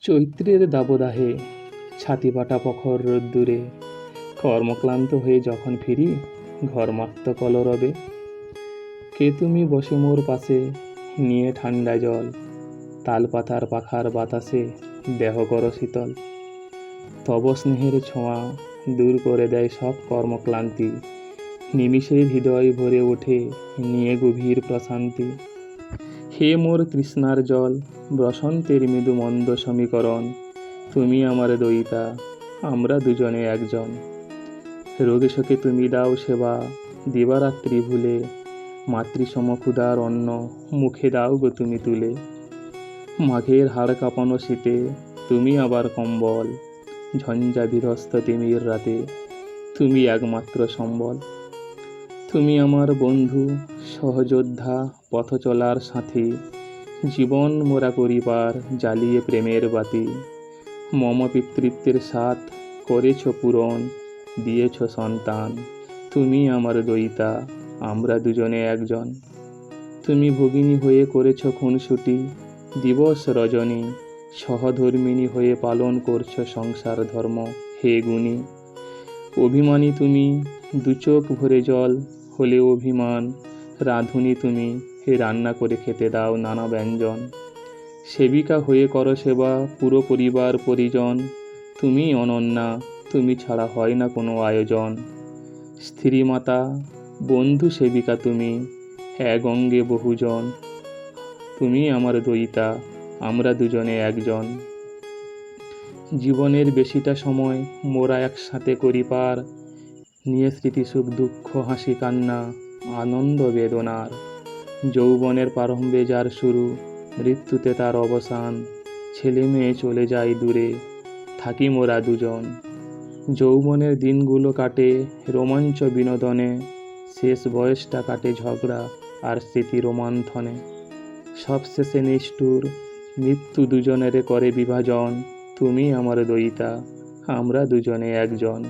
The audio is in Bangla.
চৈত্রের দাবদাহে ছাতি পাটা প্রখর রোদ্দুরে কর্মক্লান্ত হয়ে যখন ফিরি ঘরমাক্ত কলরবে। কে তুমি বসে মোর পাশে নিয়ে ঠান্ডা জল, তালপাতার পাখার বাতাসে দেহ করো শীতল। তব স্নেহের ছোঁয়া দূর করে দেয় সব কর্মক্লান্তি, নিমিষে হৃদয় ভরে ওঠে নিয়ে গভীর প্রশান্তি। হে মোর তৃষ্ণার জল, বসন্তের মৃদু মন্দ সমীকরণ, তুমি আমার দয়িতা, আমরা দুজনে একজন। রোগে শোকে তুমি দাও সেবা, দিবারাত্রি ভুলে মাতৃসম ক্ষুধার অন্ন মুখে দাও গো তুমি তুলে। মাঘের হাড় কাঁপানো শীতে তুমি আবার কম্বল, ঝঞ্ঝা বিধ্বস্ত তিমির রাতে তুমি একমাত্র সম্বল। তুমি আমার বন্ধু, সহযোদ্ধা, পথ চলার সাথী, জীবন মোরা করিবার জ্বালিয়ে প্রেমের বাতি। মম পিতৃত্বের সাথ করেছ পূরণ, দিয়েছ সন্তান, তুমি আমার দয়িতা, আমরা দুজনে একজন। তুমি ভগিনী হয়ে করেছ খুনসুটি, দিবস রজনী, সহধর্মিণী হয়ে পালন করছ সংসার ধর্ম হে গুণী। অভিমানী তুমি, দু চোখ ভরে জল হলে অভিমান, রাঁধুনি তুমি, হে রান্না করে খেতে দাও নানা ব্যঞ্জন। সেবিকা হয়ে করো সেবা পুরো পরিবার পরিজন, তুমি অনন্যা, তুমি ছাড়া হয় না কোনো আয়োজন। স্ত্রী মাতা, বন্ধু সেবিকা তুমি, এক অঙ্গে বহুজন, তুমি আমার দয়িতা, আমরা দুজনে একজন। জীবনের বেশিটা সময় মোরা একসাথে করি পার, নিয়ে স্মৃতি সুখ দুঃখ হাসি কান্না আনন্দ বেদনার। যৌবনের প্রারম্ভে যার শুরু, মৃত্যুতে তার অবসান, ছেলে মেয়ে চলে যায় দূরে, থাকি মোরা দুজন। যৌবনের দিনগুলো কাটে রোমাঞ্চ বিনোদনে, শেষ বয়সটা কাটে ঝগড়া আর স্মৃতি রোমন্থনে। সবশেষে নিষ্ঠুর মৃত্যু দুজনেরে করে বিভাজন, তুমি আমার দয়িতা, আমরা দুজনে একজন।